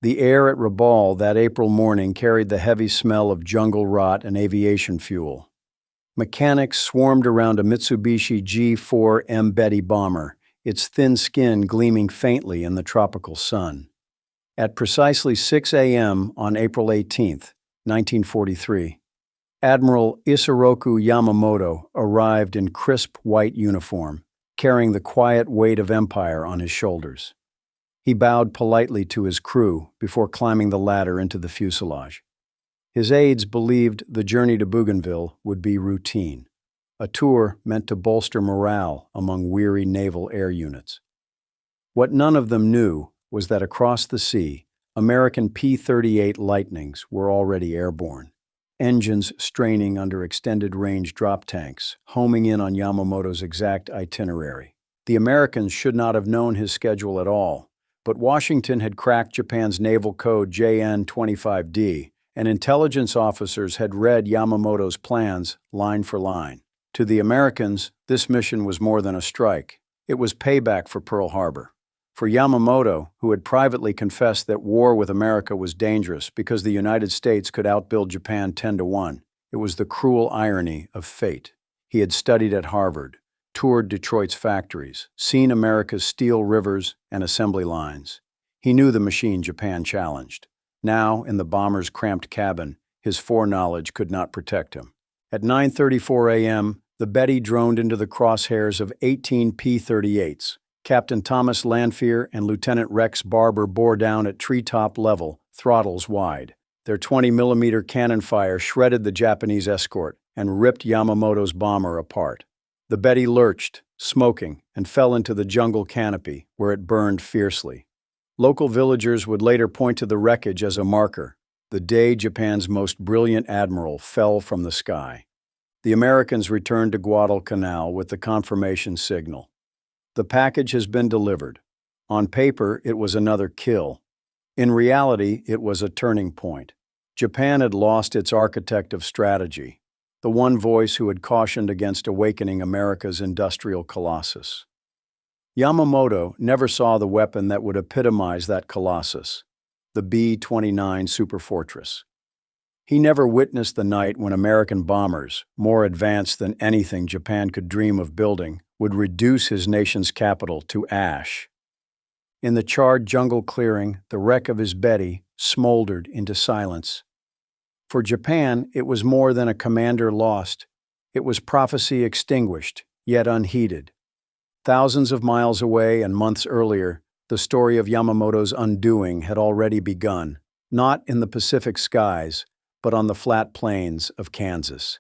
The air at Rabaul that April morning carried the heavy smell of jungle rot and aviation fuel. Mechanics swarmed around a Mitsubishi G4M Betty bomber, its thin skin gleaming faintly in the tropical sun. At precisely 6 a.m. on April 18, 1943, Admiral Isoroku Yamamoto arrived in crisp white uniform, carrying the quiet weight of empire on his shoulders. He bowed politely to his crew before climbing the ladder into the fuselage. His aides believed the journey to Bougainville would be routine, a tour meant to bolster morale among weary naval air units. What none of them knew was that across the sea, American P-38 Lightnings were already airborne, engines straining under extended-range drop tanks, homing in on Yamamoto's exact itinerary. The Americans should not have known his schedule at all, but Washington had cracked Japan's naval code JN-25D, and intelligence officers had read Yamamoto's plans line for line. To the Americans, this mission was more than a strike. It was payback for Pearl Harbor. For Yamamoto, who had privately confessed that war with America was dangerous because the United States could outbuild Japan 10-1, it was the cruel irony of fate. He had studied at Harvard, toured Detroit's factories, seen America's steel rivers and assembly lines. He knew the machine Japan challenged. Now, in the bomber's cramped cabin, his foreknowledge could not protect him. At 9:34 a.m., the Betty droned into the crosshairs of 18 P-38s. Captain Thomas Lanphier and Lieutenant Rex Barber bore down at treetop level, throttles wide. Their 20mm cannon fire shredded the Japanese escort and ripped Yamamoto's bomber apart. The Betty lurched, smoking, and fell into the jungle canopy, where it burned fiercely. Local villagers would later point to the wreckage as a marker, the day Japan's most brilliant admiral fell from the sky. The Americans returned to Guadalcanal with the confirmation signal. The package has been delivered. On paper, it was another kill. In reality, it was a turning point. Japan had lost its architect of strategy, the one voice who had cautioned against awakening America's industrial colossus. Yamamoto never saw the weapon that would epitomize that colossus, the B-29 superfortress. He never witnessed the night when American bombers, more advanced than anything Japan could dream of building, would reduce his nation's capital to ash. In the charred jungle clearing, the wreck of his Betty smoldered into silence. For Japan, it was more than a commander lost. It was prophecy extinguished, yet unheeded. Thousands of miles away and months earlier, the story of Yamamoto's undoing had already begun, not in the Pacific skies, but on the flat plains of Kansas.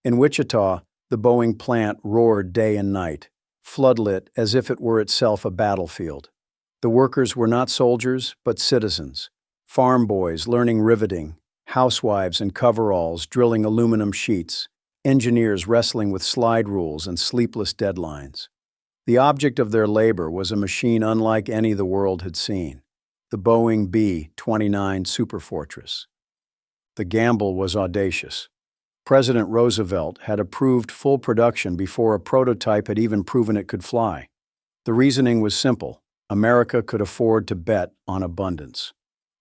In Wichita, the Boeing plant roared day and night, floodlit as if it were itself a battlefield. The workers were not soldiers, but citizens, farm boys learning riveting, housewives in coveralls drilling aluminum sheets, engineers wrestling with slide rules and sleepless deadlines. The object of their labor was a machine unlike any the world had seen, the Boeing B-29 Superfortress. The gamble was audacious. President Roosevelt had approved full production before a prototype had even proven it could fly. The reasoning was simple. America could afford to bet on abundance.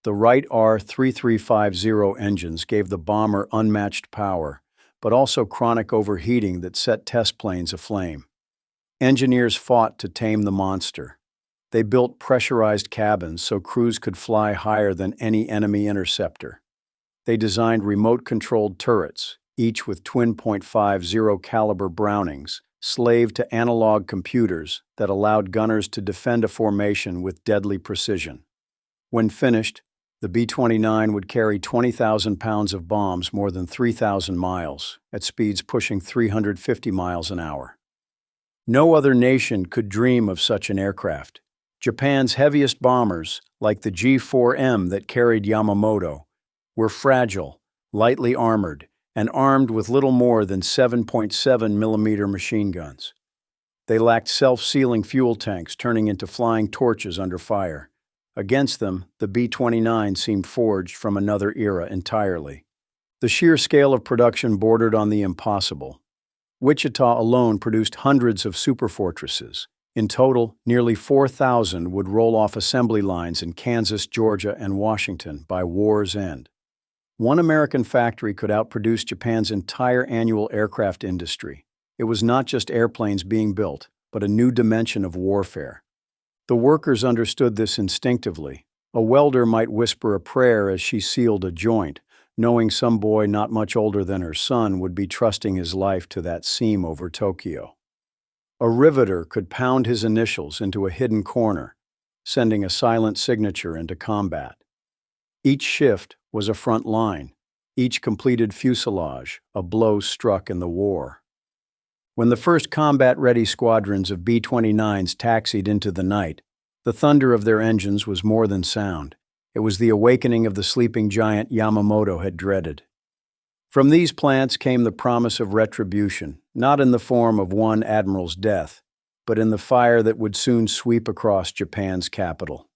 The Wright R-3350 engines gave the bomber unmatched power, but also chronic overheating that set test planes aflame. Engineers fought to tame the monster. They built pressurized cabins so crews could fly higher than any enemy interceptor. They designed remote-controlled turrets, each with twin .50 caliber Brownings, slaved to analog computers that allowed gunners to defend a formation with deadly precision. When finished, the B-29 would carry 20,000 pounds of bombs more than 3,000 miles, at speeds pushing 350 miles an hour. No other nation could dream of such an aircraft. Japan's heaviest bombers, like the G4M that carried Yamamoto, were fragile, lightly armored, and armed with little more than 7.7mm machine guns. They lacked self-sealing fuel tanks turning into flying torches under fire. Against them, the B-29 seemed forged from another era entirely. The sheer scale of production bordered on the impossible. Wichita alone produced hundreds of superfortresses, In total, nearly 4,000 would roll off assembly lines in Kansas, Georgia, and Washington by war's end. One American factory could outproduce Japan's entire annual aircraft industry. It was not just airplanes being built, but a new dimension of warfare. The workers understood this instinctively. A welder might whisper a prayer as she sealed a joint, knowing some boy not much older than her son would be trusting his life to that seam over Tokyo. A riveter could pound his initials into a hidden corner, sending a silent signature into combat. Each shift was a front line, each completed fuselage, a blow struck in the war. When the first combat-ready squadrons of B-29s taxied into the night, the thunder of their engines was more than sound. It was the awakening of the sleeping giant Yamamoto had dreaded. From these plants came the promise of retribution, not in the form of one admiral's death, but in the fire that would soon sweep across Japan's capital.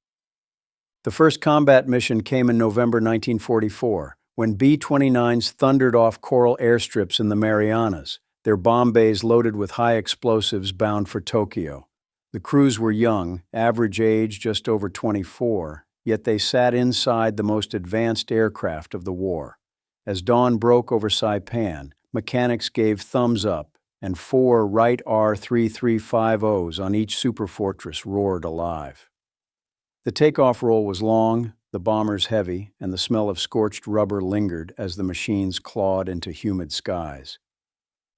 The first combat mission came in November 1944, when B-29s thundered off coral airstrips in the Marianas, their bomb bays loaded with high explosives bound for Tokyo. The crews were young, average age just over 24, yet they sat inside the most advanced aircraft of the war. As dawn broke over Saipan, mechanics gave thumbs up, and 4 Wright R-3350s on each superfortress roared alive. The takeoff roll was long, the bombers heavy, and the smell of scorched rubber lingered as the machines clawed into humid skies.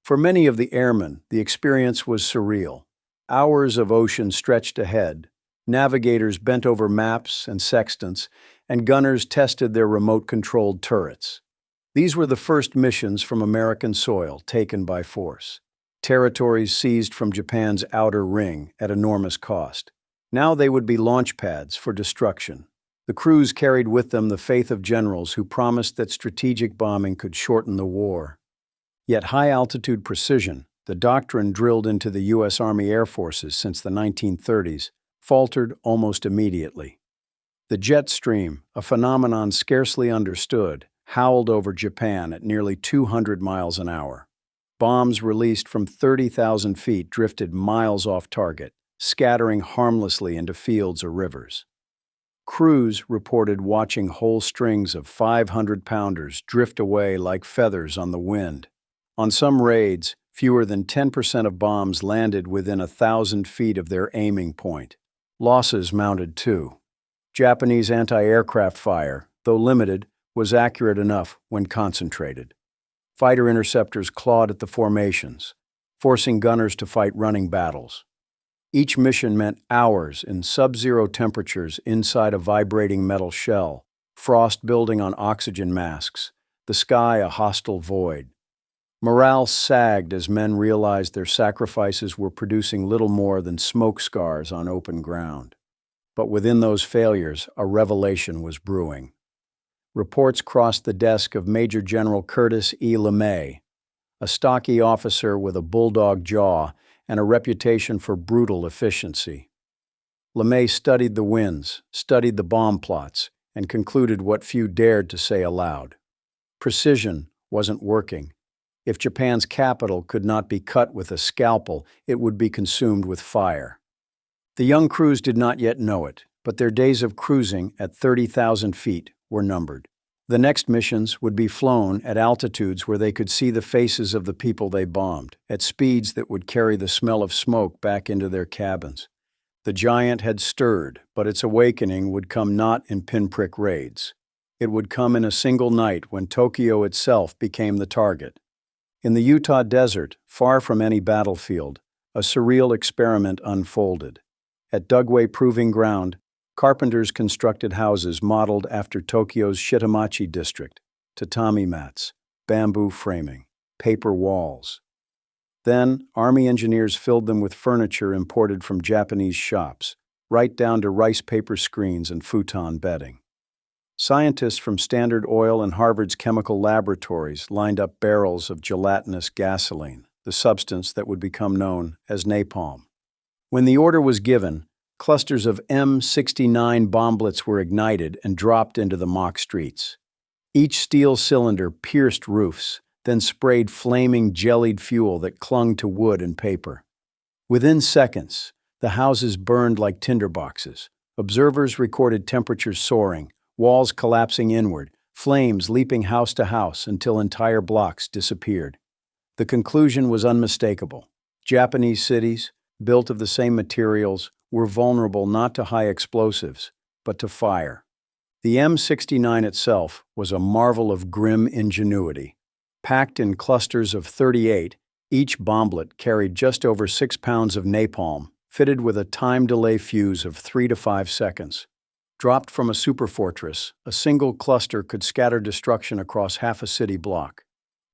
For many of the airmen, the experience was surreal. Hours of ocean stretched ahead, navigators bent over maps and sextants, and gunners tested their remote-controlled turrets. These were the first missions from American soil taken by force. Territories seized from Japan's outer ring at enormous cost. Now they would be launch pads for destruction. The crews carried with them the faith of generals who promised that strategic bombing could shorten the war. Yet high-altitude precision, the doctrine drilled into the U.S. Army Air Forces since the 1930s, faltered almost immediately. The jet stream, a phenomenon scarcely understood, howled over Japan at nearly 200 miles an hour. Bombs released from 30,000 feet drifted miles off target, scattering harmlessly into fields or rivers. Crews reported watching whole strings of 500-pounders drift away like feathers on the wind. On some raids, fewer than 10% of bombs landed within 1,000 feet of their aiming point. Losses mounted too. Japanese anti-aircraft fire, though limited, was accurate enough when concentrated. Fighter interceptors clawed at the formations, forcing gunners to fight running battles. Each mission meant hours in sub-zero temperatures inside a vibrating metal shell, frost building on oxygen masks, the sky a hostile void. Morale sagged as men realized their sacrifices were producing little more than smoke scars on open ground. But within those failures, a revelation was brewing. Reports crossed the desk of Major General Curtis E. LeMay, a stocky officer with a bulldog jaw and a reputation for brutal efficiency. LeMay studied the winds, studied the bomb plots, and concluded what few dared to say aloud. Precision wasn't working. If Japan's capital could not be cut with a scalpel, it would be consumed with fire. The young crews did not yet know it, but their days of cruising at 30,000 feet were numbered. The next missions would be flown at altitudes where they could see the faces of the people they bombed, at speeds that would carry the smell of smoke back into their cabins. The giant had stirred, but its awakening would come not in pinprick raids. It would come in a single night when Tokyo itself became the target. In the Utah desert, far from any battlefield, a surreal experiment unfolded. At Dugway Proving Ground, carpenters constructed houses modeled after Tokyo's Shitamachi district, tatami mats, bamboo framing, paper walls. Then, Army engineers filled them with furniture imported from Japanese shops, right down to rice paper screens and futon bedding. Scientists from Standard Oil and Harvard's chemical laboratories lined up barrels of gelatinous gasoline, the substance that would become known as napalm. When the order was given, clusters of M69 bomblets were ignited and dropped into the mock streets. Each steel cylinder pierced roofs, then sprayed flaming jellied fuel that clung to wood and paper. Within seconds, The houses burned like tinderboxes. Observers recorded temperatures soaring, walls collapsing inward, flames leaping house to house until entire blocks disappeared. The conclusion was unmistakable. Japanese cities, built of the same materials, were vulnerable not to high explosives, but to fire. The M69 itself was a marvel of grim ingenuity. Packed in clusters of 38, each bomblet carried just over 6 pounds of napalm, fitted with a time delay fuse of 3 to 5 seconds. Dropped from a superfortress, a single cluster could scatter destruction across half a city block.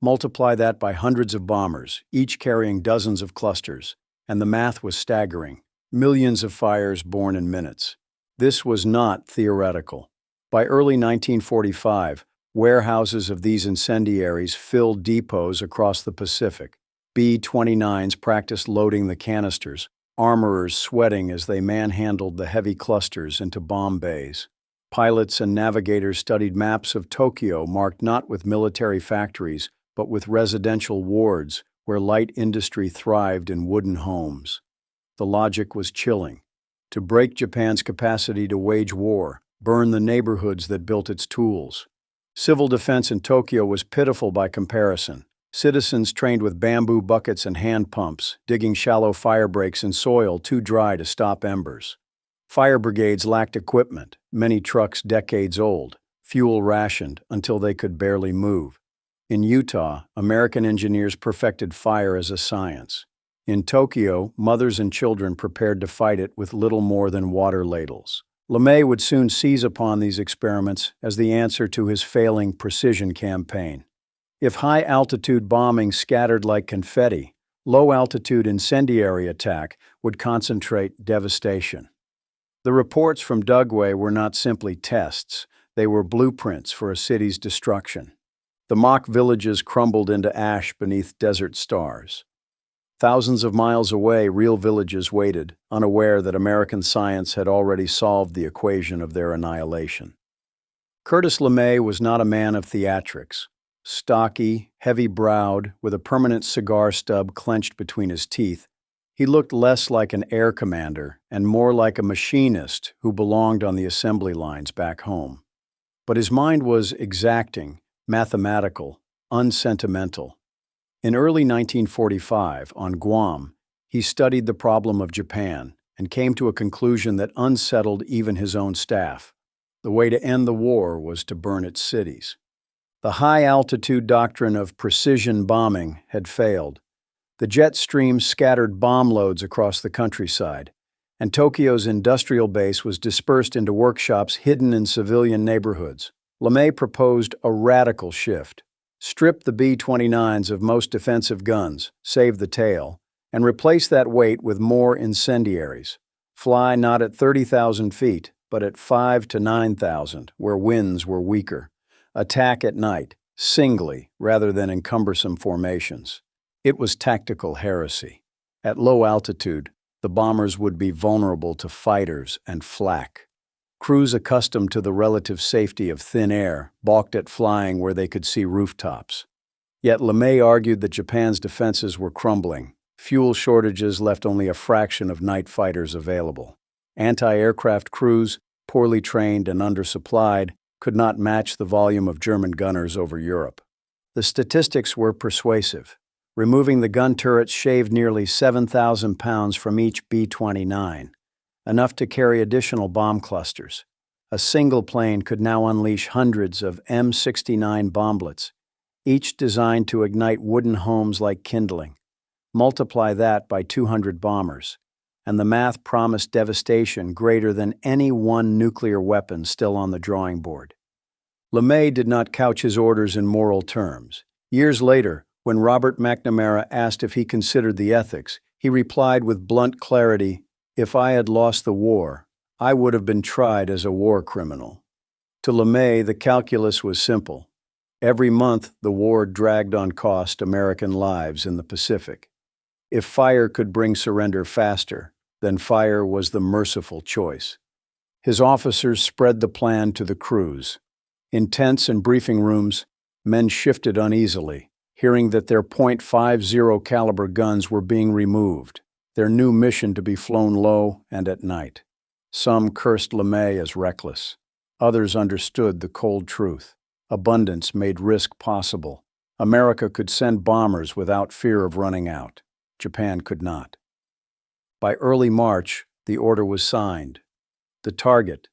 Multiply that by hundreds of bombers, each carrying dozens of clusters, and the math was staggering. Millions of fires born in minutes. This was not theoretical. By early 1945, warehouses of these incendiaries filled depots across the Pacific. B-29s practiced loading the canisters, armorers sweating as they manhandled the heavy clusters into bomb bays. Pilots and navigators studied maps of Tokyo marked not with military factories, but with residential wards where light industry thrived in wooden homes. The logic was chilling. To break Japan's capacity to wage war, burn the neighborhoods that built its tools. Civil defense in Tokyo was pitiful by comparison. Citizens trained with bamboo buckets and hand pumps, digging shallow fire breaks in soil too dry to stop embers. Fire brigades lacked equipment, many trucks decades old, fuel rationed until they could barely move. In Utah, American engineers perfected fire as a science. In Tokyo, mothers and children prepared to fight it with little more than water ladles. LeMay would soon seize upon these experiments as the answer to his failing precision campaign. If high-altitude bombing scattered like confetti, low-altitude incendiary attack would concentrate devastation. The reports from Dugway were not simply tests, they were blueprints for a city's destruction. The mock villages crumbled into ash beneath desert stars. Thousands of miles away, real villages waited, unaware that American science had already solved the equation of their annihilation. Curtis LeMay was not a man of theatrics. Stocky, heavy-browed, with a permanent cigar stub clenched between his teeth, he looked less like an air commander and more like a machinist who belonged on the assembly lines back home. But his mind was exacting, mathematical, unsentimental. In early 1945, on Guam, he studied the problem of Japan and came to a conclusion that unsettled even his own staff. The way to end the war was to burn its cities. The high-altitude doctrine of precision bombing had failed. The jet streams scattered bomb loads across the countryside, and Tokyo's industrial base was dispersed into workshops hidden in civilian neighborhoods. LeMay proposed a radical shift. Strip the B-29s of most defensive guns, save the tail, and replace that weight with more incendiaries. Fly not at 30,000 feet, but at 5,000 to 9,000, where winds were weaker. Attack at night, singly, rather than in cumbersome formations. It was tactical heresy. At low altitude, the bombers would be vulnerable to fighters and flak. Crews accustomed to the relative safety of thin air balked at flying where they could see rooftops. Yet LeMay argued that Japan's defenses were crumbling. Fuel shortages left only a fraction of night fighters available. Anti-aircraft crews, poorly trained and undersupplied, could not match the volume of German gunners over Europe. The statistics were persuasive. Removing the gun turrets shaved nearly 7,000 pounds from each B-29, enough to carry additional bomb clusters. A single plane could now unleash hundreds of M69 bomblets, each designed to ignite wooden homes like kindling. Multiply that by 200 bombers, and the math promised devastation greater than any one nuclear weapon still on the drawing board. LeMay did not couch his orders in moral terms. Years later, when Robert McNamara asked if he considered the ethics, he replied with blunt clarity, "If I had lost the war, I would have been tried as a war criminal." To LeMay, the calculus was simple. Every month, the war dragged on cost American lives in the Pacific. If fire could bring surrender faster, then fire was the merciful choice. His officers spread the plan to the crews. In tents and briefing rooms, men shifted uneasily, hearing that their .50 caliber guns were being removed. their new mission to be flown low and at night. Some cursed LeMay as reckless. Others understood the cold truth. Abundance made risk possible. America could send bombers without fear of running out. Japan could not. By early March, the order was signed. The target,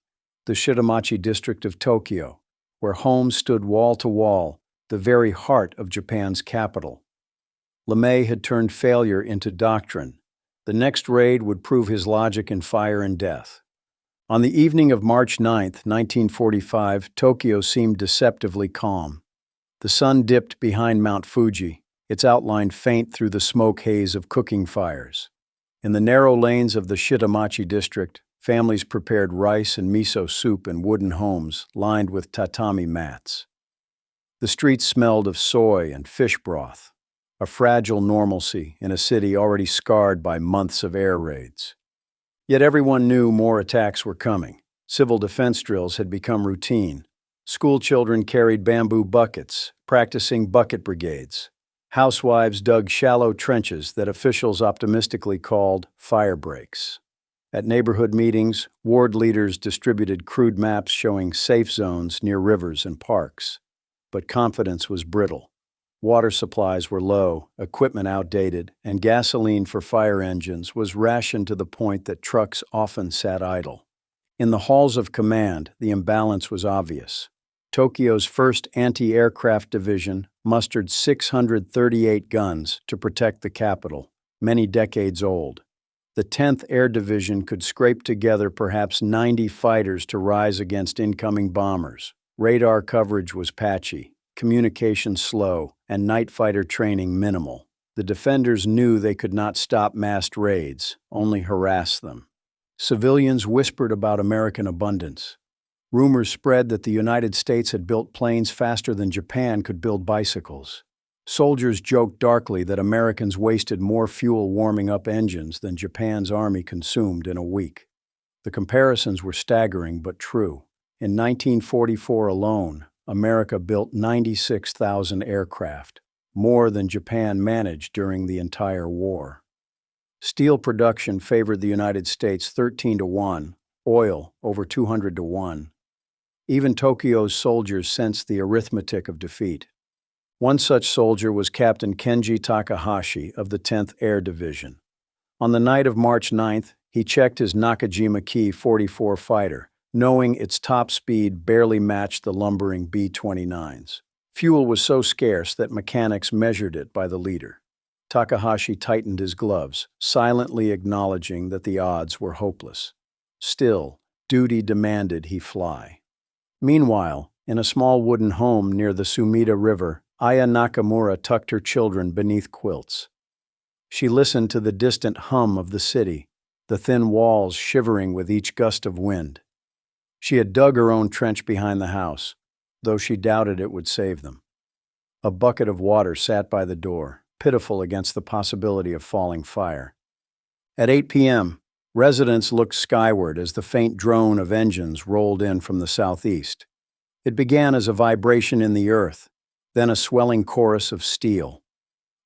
the Shitamachi district of Tokyo, where homes stood wall to wall, the very heart of Japan's capital. LeMay had turned failure into doctrine. The next raid would prove his logic in fire and death. On the evening of March 9, 1945, Tokyo seemed deceptively calm. The sun dipped behind Mount Fuji, its outline faint through the smoke haze of cooking fires. In the narrow lanes of the Shitamachi district, families prepared rice and miso soup in wooden homes lined with tatami mats. The streets smelled of soy and fish broth, a fragile normalcy in a city already scarred by months of air raids. Yet everyone knew more attacks were coming. Civil defense drills had become routine. School children carried bamboo buckets, practicing bucket brigades. Housewives dug shallow trenches that officials optimistically called fire breaks. At neighborhood meetings, ward leaders distributed crude maps showing safe zones near rivers and parks. But confidence was brittle. Water supplies were low, equipment outdated, and gasoline for fire engines was rationed to the point that trucks often sat idle. In the halls of command, the imbalance was obvious. Tokyo's 1st Anti-Aircraft Division mustered 638 guns to protect the capital, many decades old. The 10th Air Division could scrape together perhaps 90 fighters to rise against incoming bombers. Radar coverage was patchy, communication slow, and night fighter training minimal. The defenders knew they could not stop massed raids, only harass them. Civilians whispered about American abundance. Rumors spread that the United States had built planes faster than Japan could build bicycles. Soldiers joked darkly that Americans wasted more fuel warming up engines than Japan's army consumed in a week. The comparisons were staggering but true. In 1944 alone, America built 96,000 aircraft, more than Japan managed during the entire war. Steel production favored the United States 13-1, oil over 200-1. Even Tokyo's soldiers sensed the arithmetic of defeat. One such soldier was Captain Kenji Takahashi of the 10th Air Division. On the night of March 9th, he checked his Nakajima Ki-44 fighter, knowing its top speed barely matched the lumbering B-29's. Fuel was so scarce that mechanics measured it by the liter. Takahashi tightened his gloves, silently acknowledging that the odds were hopeless. Still, duty demanded he fly. Meanwhile, in a small wooden home near the Sumida River, Aya Nakamura tucked her children beneath quilts. She listened to the distant hum of the city, the thin walls shivering with each gust of wind. She had dug her own trench behind the house, though she doubted it would save them. A bucket of water sat by the door, pitiful against the possibility of falling fire. At 8 p.m., residents looked skyward as the faint drone of engines rolled in from the southeast. It began as a vibration in the earth, then a swelling chorus of steel.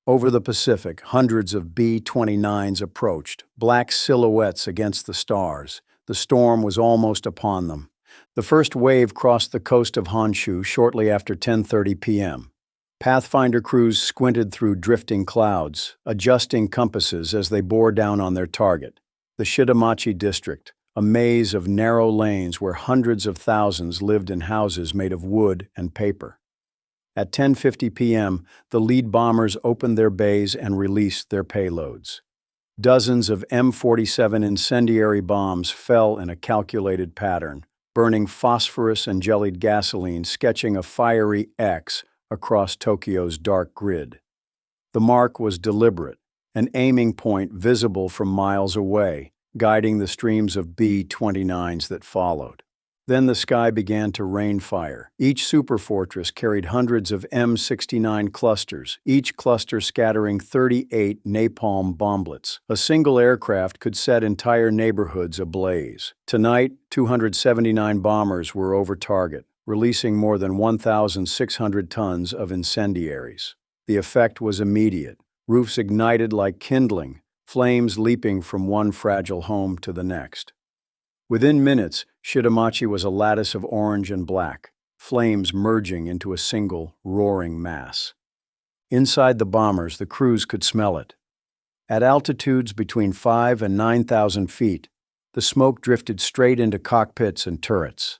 Over the Pacific, hundreds of B-29s approached, black silhouettes against the stars. The storm was almost upon them. The first wave crossed the coast of Honshu shortly after 10:30 p.m. Pathfinder crews squinted through drifting clouds, adjusting compasses as they bore down on their target, the Shitamachi district, a maze of narrow lanes where hundreds of thousands lived in houses made of wood and paper. At 10:50 p.m., the lead bombers opened their bays and released their payloads. Dozens of M47 incendiary bombs fell in a calculated pattern, burning phosphorus and jellied gasoline, sketching a fiery X across Tokyo's dark grid. The mark was deliberate, an aiming point visible from miles away, guiding the streams of B-29s that followed. Then the sky began to rain fire. Each superfortress carried hundreds of M69 clusters, each cluster scattering 38 napalm bomblets. A single aircraft could set entire neighborhoods ablaze. Tonight, 279 bombers were over target, releasing more than 1,600 tons of incendiaries. The effect was immediate. Roofs ignited like kindling. flames leaping from one fragile home to the next. Within minutes, Shitamachi was a lattice of orange and black, flames merging into a single, roaring mass. Inside the bombers, the crews could smell it. At altitudes between 5 and 9,000 feet, the smoke drifted straight into cockpits and turrets.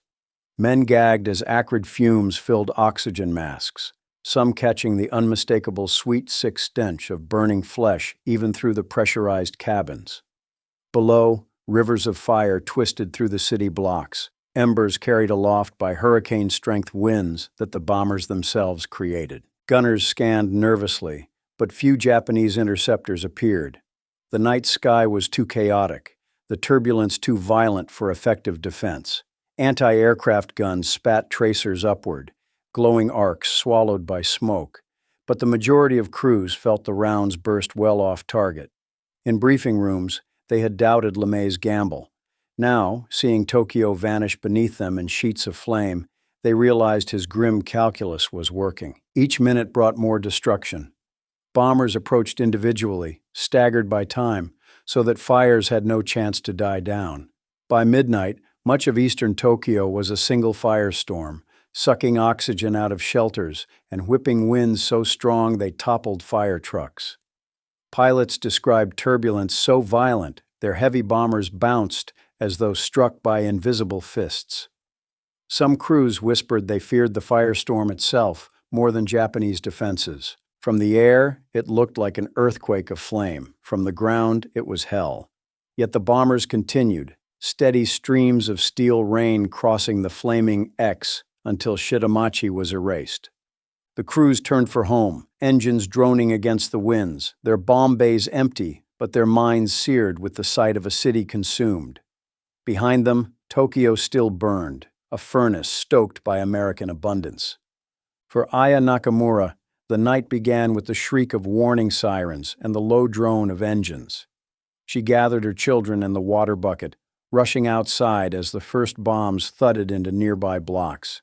Men gagged as acrid fumes filled oxygen masks, some catching the unmistakable sweet, sick stench of burning flesh even through the pressurized cabins. Below, rivers of fire twisted through the city blocks, embers carried aloft by hurricane-strength winds that the bombers themselves created. Gunners scanned nervously, but few Japanese interceptors appeared. The night sky was too chaotic, the turbulence too violent for effective defense. Anti-aircraft guns spat tracers upward, glowing arcs swallowed by smoke, but the majority of crews felt the rounds burst well off target. In briefing rooms, they had doubted LeMay's gamble. Now, seeing Tokyo vanish beneath them in sheets of flame, they realized his grim calculus was working. Each minute brought more destruction. Bombers approached individually, staggered by time, so that fires had no chance to die down. By midnight, much of eastern Tokyo was a single firestorm, sucking oxygen out of shelters and whipping winds so strong they toppled fire trucks. Pilots described turbulence so violent their heavy bombers bounced as though struck by invisible fists. Some crews whispered they feared the firestorm itself more than Japanese defenses. From the air, it looked like an earthquake of flame. From the ground, it was hell. Yet the bombers continued, steady streams of steel rain crossing the flaming X until Shitamachi was erased. The crews turned for home, engines droning against the winds, their bomb bays empty, but their minds seared with the sight of a city consumed. Behind them, Tokyo still burned, a furnace stoked by American abundance. For Aya Nakamura, the night began with the shriek of warning sirens and the low drone of engines. She gathered her children in the water bucket, rushing outside as the first bombs thudded into nearby blocks.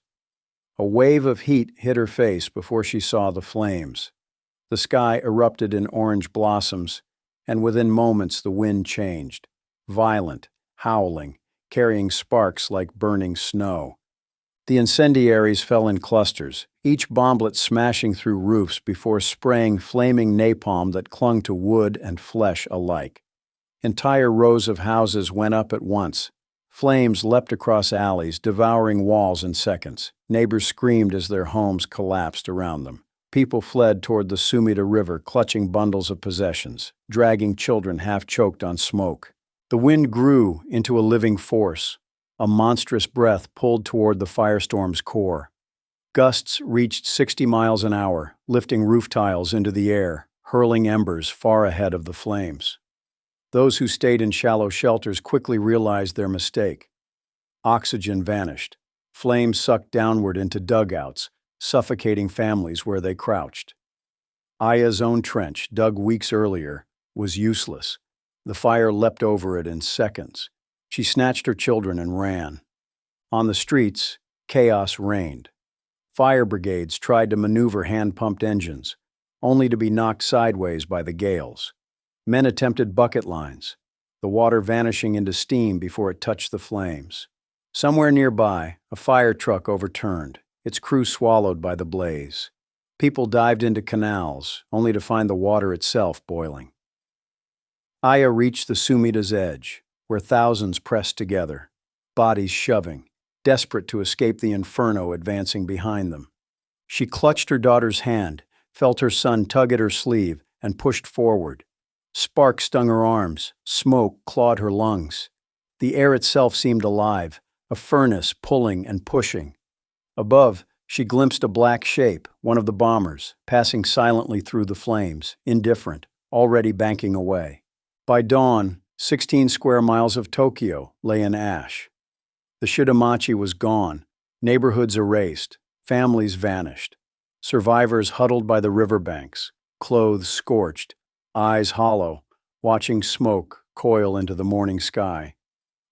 A wave of heat hit her face before she saw the flames. The sky erupted in orange blossoms, and within moments the wind changed, violent, howling, carrying sparks like burning snow. The incendiaries fell in clusters, each bomblet smashing through roofs before spraying flaming napalm that clung to wood and flesh alike. Entire rows of houses went up at once. Flames leapt across alleys, devouring walls in seconds. Neighbors screamed as their homes collapsed around them. People fled toward the Sumida River, clutching bundles of possessions, dragging children half-choked on smoke. The wind grew into a living force. A monstrous breath pulled toward the firestorm's core. Gusts reached 60 miles an hour, lifting roof tiles into the air, hurling embers far ahead of the flames. Those who stayed in shallow shelters quickly realized their mistake. Oxygen vanished. Flames sucked downward into dugouts, suffocating families where they crouched. Aya's own trench, dug weeks earlier, was useless. The fire leapt over it in seconds. She snatched her children and ran. On the streets, chaos reigned. Fire brigades tried to maneuver hand-pumped engines, only to be knocked sideways by the gales. Men attempted bucket lines, the water vanishing into steam before it touched the flames. Somewhere nearby, a fire truck overturned, its crew swallowed by the blaze. People dived into canals, only to find the water itself boiling. Aya reached the Sumida's edge, where thousands pressed together, bodies shoving, desperate to escape the inferno advancing behind them. She clutched her daughter's hand, felt her son tug at her sleeve, and pushed forward. Sparks stung her arms, smoke clawed her lungs. The air itself seemed alive, a furnace pulling and pushing. Above, she glimpsed a black shape, one of the bombers, passing silently through the flames, indifferent, already banking away. By dawn, 16 square miles of Tokyo lay in ash. The Shitamachi was gone, neighborhoods erased, families vanished. Survivors huddled by the riverbanks, clothes scorched, eyes hollow, watching smoke coil into the morning sky.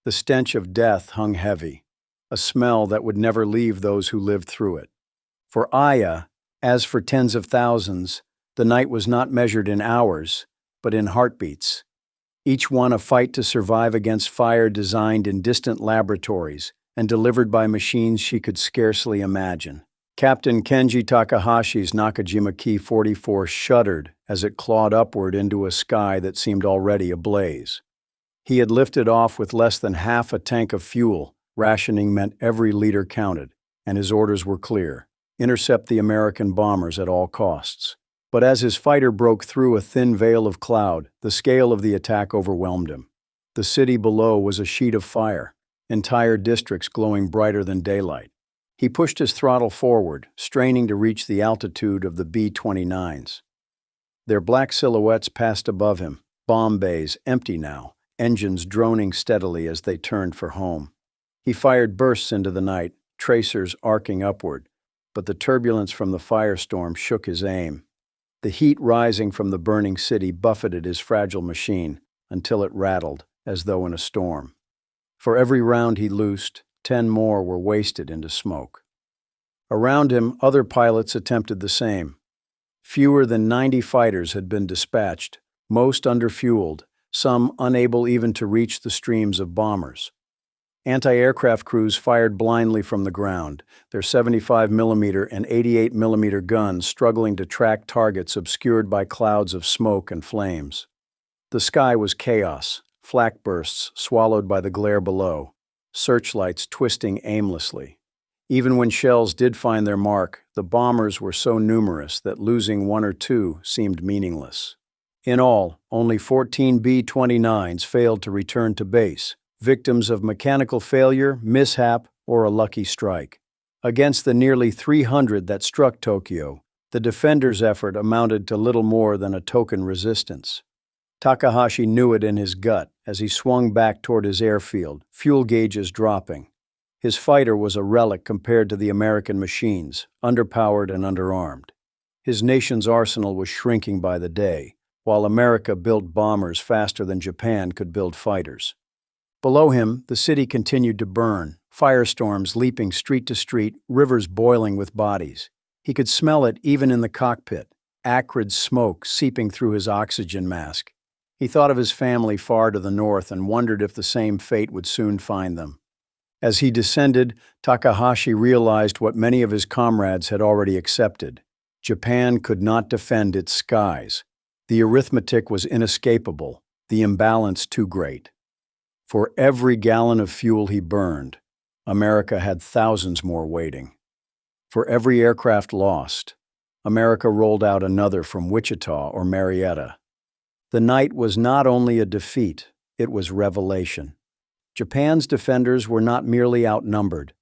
The stench of death hung heavy, a smell that would never leave those who lived through it. For Aya, as for tens of thousands, the night was not measured in hours, but in heartbeats. each one a fight to survive against fire designed in distant laboratories and delivered by machines she could scarcely imagine. Captain Kenji Takahashi's Nakajima Ki-44 shuddered as it clawed upward into a sky that seemed already ablaze. He had lifted off with less than half a tank of fuel. Rationing meant every liter counted, and his orders were clear: intercept the American bombers at all costs. But as his fighter broke through a thin veil of cloud, the scale of the attack overwhelmed him. The city below was a sheet of fire, entire districts glowing brighter than daylight. He pushed his throttle forward, straining to reach the altitude of the B-29s. Their black silhouettes passed above him, bomb bays empty now, engines droning steadily as they turned for home. He fired bursts into the night, tracers arcing upward, but the turbulence from the firestorm shook his aim. The heat rising from the burning city buffeted his fragile machine until it rattled, as though in a storm. For every round he loosed, 10 more were wasted into smoke. Around him, other pilots attempted the same. Fewer than 90 fighters had been dispatched, most underfueled, some unable even to reach the streams of bombers. Anti-aircraft crews fired blindly from the ground, their 75mm and 88mm guns struggling to track targets obscured by clouds of smoke and flames. The sky was chaos, flak bursts swallowed by the glare below, searchlights twisting aimlessly. Even when shells did find their mark, the bombers were so numerous that losing one or two seemed meaningless. In all, only 14 B-29s failed to return to base, victims of mechanical failure, mishap, or a lucky strike. Against the nearly 300 that struck Tokyo, the defenders' effort amounted to little more than a token resistance. Takahashi knew it in his gut as he swung back toward his airfield, fuel gauges dropping. His fighter was a relic compared to the American machines, underpowered and underarmed. His nation's arsenal was shrinking by the day, while America built bombers faster than Japan could build fighters. Below him, the city continued to burn, firestorms leaping street to street, rivers boiling with bodies. He could smell it even in the cockpit, acrid smoke seeping through his oxygen mask. He thought of his family far to the north and wondered if the same fate would soon find them. As he descended, Takahashi realized what many of his comrades had already accepted. Japan could not defend its skies. The arithmetic was inescapable, the imbalance too great. For every gallon of fuel he burned, America had thousands more waiting. For every aircraft lost, America rolled out another from Wichita or Marietta. The night was not only a defeat, it was revelation. Japan's defenders were not merely outnumbered.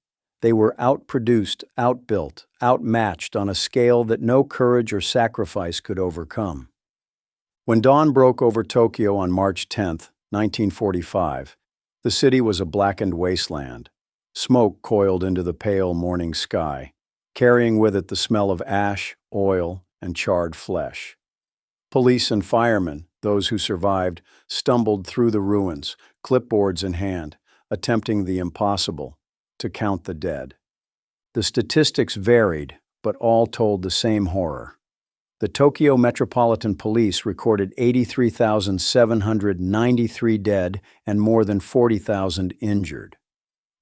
They were outproduced, outbuilt, outmatched on a scale that no courage or sacrifice could overcome. When dawn broke over Tokyo on March 10, 1945, the city was a blackened wasteland. Smoke coiled into the pale morning sky, carrying with it the smell of ash, oil, and charred flesh. Police and firemen, those who survived, stumbled through the ruins, clipboards in hand, attempting the impossible, to count the dead. The statistics varied, but all told the same horror. The Tokyo Metropolitan Police recorded 83,793 dead and more than 40,000 injured.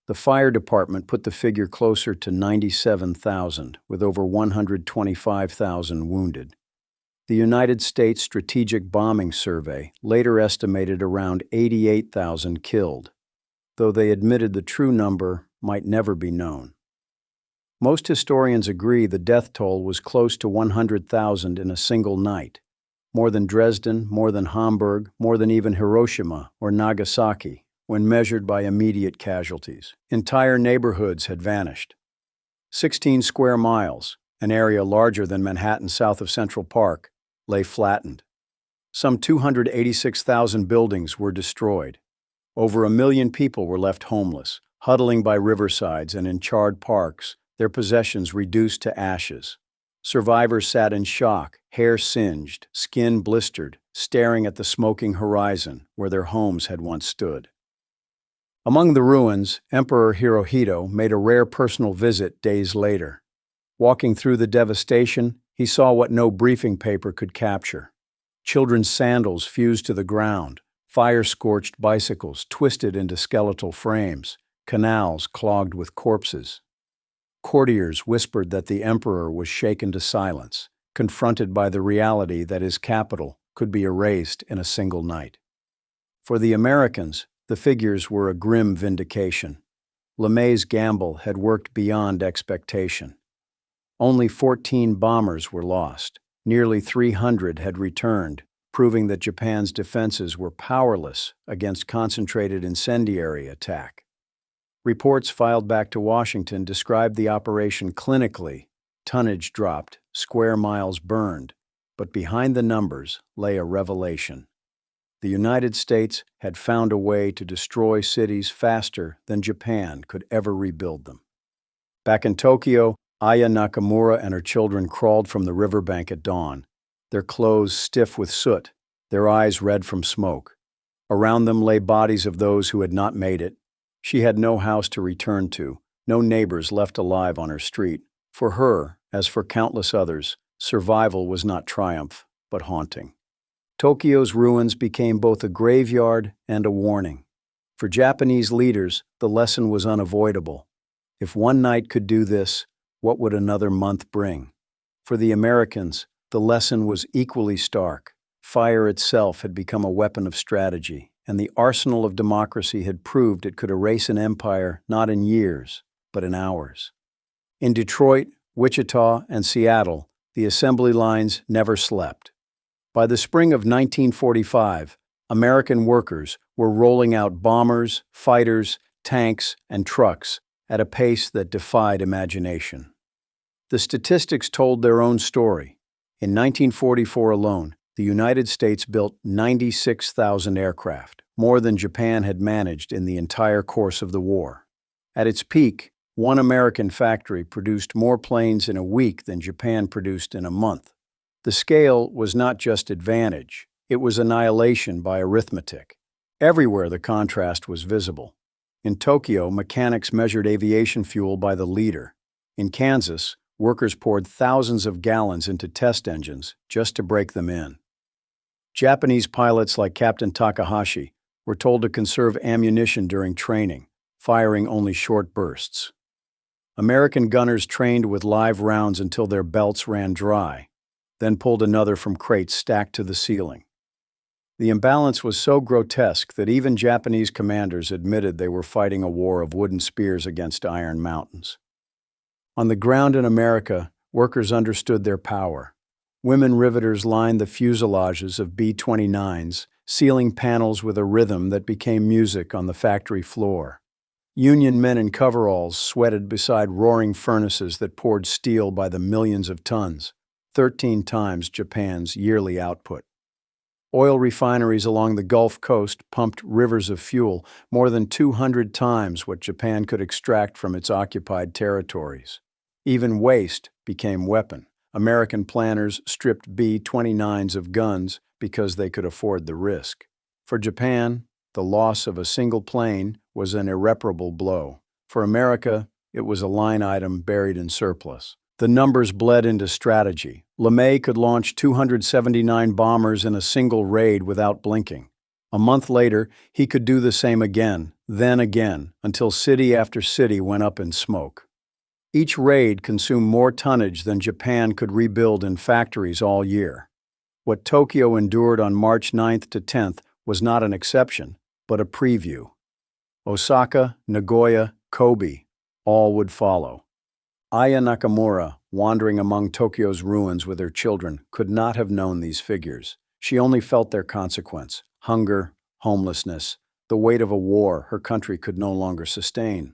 The fire department put the figure closer to 97,000, with over 125,000 wounded. The United States Strategic Bombing Survey later estimated around 88,000 killed, though they admitted the true number might never be known. Most historians agree the death toll was close to 100,000 in a single night, more than Dresden, more than Hamburg, more than even Hiroshima or Nagasaki, when measured by immediate casualties. Entire neighborhoods had vanished. 16 square miles, an area larger than Manhattan south of Central Park, lay flattened. Some 286,000 buildings were destroyed. Over 1 million people were left homeless, huddling by riversides and in charred parks, their possessions reduced to ashes. Survivors sat in shock, hair singed, skin blistered, staring at the smoking horizon where their homes had once stood. Among the ruins, Emperor Hirohito made a rare personal visit days later. Walking through the devastation, he saw what no briefing paper could capture. Children's sandals fused to the ground, Fire-scorched bicycles twisted into skeletal frames, canals clogged with corpses. Courtiers whispered that the emperor was shaken to silence, confronted by the reality that his capital could be erased in a single night. For the Americans, the figures were a grim vindication. LeMay's gamble had worked beyond expectation. Only 14 bombers were lost. Nearly 300 had returned, proving that Japan's defenses were powerless against concentrated incendiary attack. Reports filed back to Washington described the operation clinically. Tonnage dropped, square miles burned, but behind the numbers lay a revelation. The United States had found a way to destroy cities faster than Japan could ever rebuild them. Back in Tokyo, Aya Nakamura and her children crawled from the riverbank at dawn, their clothes stiff with soot, their eyes red from smoke. Around them lay bodies of those who had not made it. She had no house to return to, no neighbors left alive on her street. For her, as for countless others, survival was not triumph, but haunting. Tokyo's ruins became both a graveyard and a warning. For Japanese leaders, the lesson was unavoidable. If one night could do this, what would another month bring? For the Americans, the lesson was equally stark. Fire itself had become a weapon of strategy, and the arsenal of democracy had proved it could erase an empire not in years, but in hours. In Detroit, Wichita, and Seattle, the assembly lines never slept. By the spring of 1945, American workers were rolling out bombers, fighters, tanks, and trucks at a pace that defied imagination. The statistics told their own story. In 1944 alone, the United States built 96,000 aircraft, more than Japan had managed in the entire course of the war. At its peak, one American factory produced more planes in a week than Japan produced in a month. The scale was not just advantage, it was annihilation by arithmetic. Everywhere the contrast was visible. In Tokyo, mechanics measured aviation fuel by the liter. In Kansas, workers poured thousands of gallons into test engines just to break them in. Japanese pilots like Captain Takahashi were told to conserve ammunition during training, firing only short bursts. American gunners trained with live rounds until their belts ran dry, then pulled another from crates stacked to the ceiling. The imbalance was so grotesque that even Japanese commanders admitted they were fighting a war of wooden spears against iron mountains. On the ground in America, workers understood their power. Women riveters lined the fuselages of B-29s, sealing panels with a rhythm that became music on the factory floor. Union men in coveralls sweated beside roaring furnaces that poured steel by the millions of tons, 13 times Japan's yearly output. Oil refineries along the Gulf Coast pumped rivers of fuel, more than 200 times what Japan could extract from its occupied territories. Even waste became weapon. American planners stripped B-29s of guns because they could afford the risk. For Japan, the loss of a single plane was an irreparable blow. For America, it was a line item buried in surplus. The numbers bled into strategy. LeMay could launch 279 bombers in a single raid without blinking. A month later, he could do the same again, then again, until city after city went up in smoke. Each raid consumed more tonnage than Japan could rebuild in factories all year. What Tokyo endured on March 9th to 10th was not an exception, but a preview. Osaka, Nagoya, Kobe, all would follow. Aya Nakamura, wandering among Tokyo's ruins with her children, could not have known these figures. She only felt their consequence: hunger, homelessness, the weight of a war her country could no longer sustain.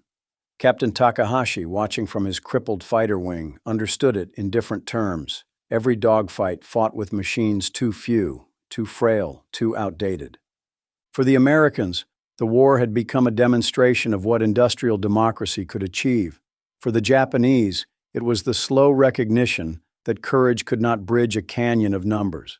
Captain Takahashi, watching from his crippled fighter wing, understood it in different terms. Every dogfight fought with machines too few, too frail, too outdated. For the Americans, the war had become a demonstration of what industrial democracy could achieve. For the Japanese, it was the slow recognition that courage could not bridge a canyon of numbers.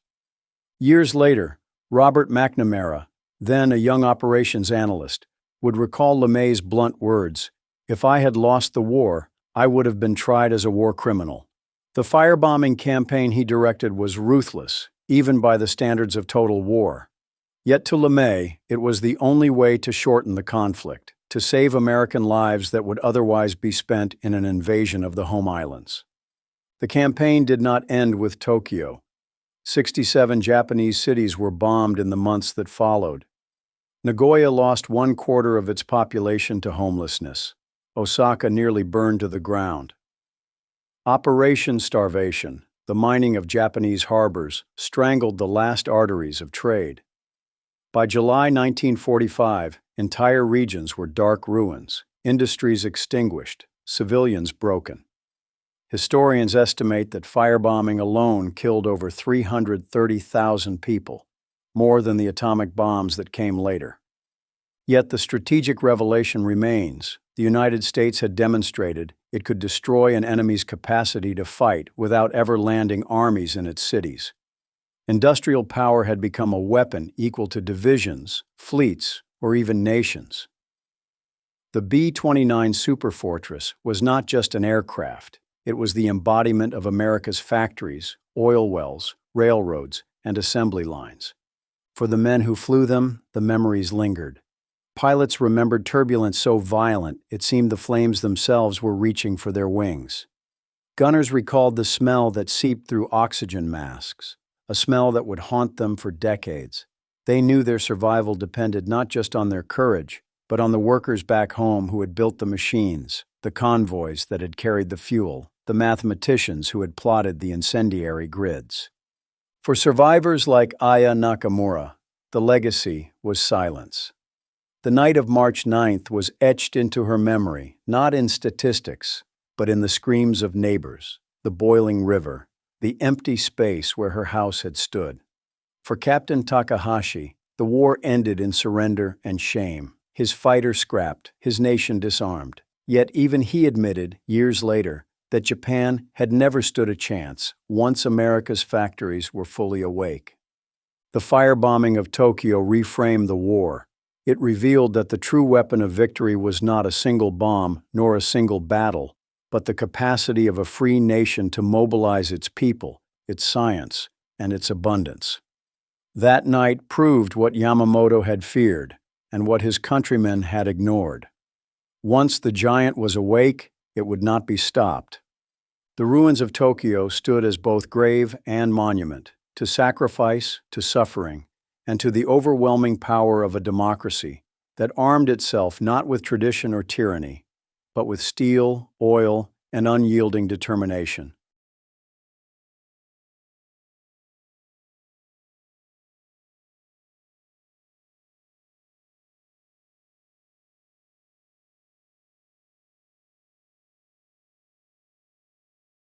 Years later, Robert McNamara, then a young operations analyst, would recall LeMay's blunt words, "If I had lost the war, I would have been tried as a war criminal." The firebombing campaign he directed was ruthless, even by the standards of total war. Yet to LeMay, it was the only way to shorten the conflict, to save American lives that would otherwise be spent in an invasion of the home islands. The campaign did not end with Tokyo. 67 Japanese cities were bombed in the months that followed. Nagoya lost 1/4 of its population to homelessness. Osaka nearly burned to the ground. Operation Starvation, the mining of Japanese harbors, strangled the last arteries of trade. By July 1945, entire regions were dark ruins, industries extinguished, civilians broken. Historians estimate that firebombing alone killed over 330,000 people, more than the atomic bombs that came later. Yet the strategic revelation remains. The United States had demonstrated it could destroy an enemy's capacity to fight without ever landing armies in its cities. Industrial power had become a weapon equal to divisions, fleets, or even nations. The B-29 superfortress was not just an aircraft. It was the embodiment of America's factories, oil wells, railroads, and assembly lines. For the men who flew them, the memories lingered. Pilots remembered turbulence so violent it seemed the flames themselves were reaching for their wings. Gunners recalled the smell that seeped through oxygen masks, a smell that would haunt them for decades. They knew their survival depended not just on their courage, but on the workers back home who had built the machines, the convoys that had carried the fuel, the mathematicians who had plotted the incendiary grids. For survivors like Aya Nakamura, the legacy was silence. The night of March 9th was etched into her memory, not in statistics, but in the screams of neighbors, the boiling river, the empty space where her house had stood. For Captain Takahashi, the war ended in surrender and shame. His fighter scrapped, his nation disarmed. Yet even he admitted, years later, that Japan had never stood a chance once America's factories were fully awake. The firebombing of Tokyo reframed the war. It revealed that the true weapon of victory was not a single bomb nor a single battle, but the capacity of a free nation to mobilize its people, its science, and its abundance. That night proved what Yamamoto had feared and what his countrymen had ignored. Once the giant was awake, it would not be stopped. The ruins of Tokyo stood as both grave and monument, to sacrifice, to suffering, and to the overwhelming power of a democracy that armed itself not with tradition or tyranny, but with steel, oil, and unyielding determination.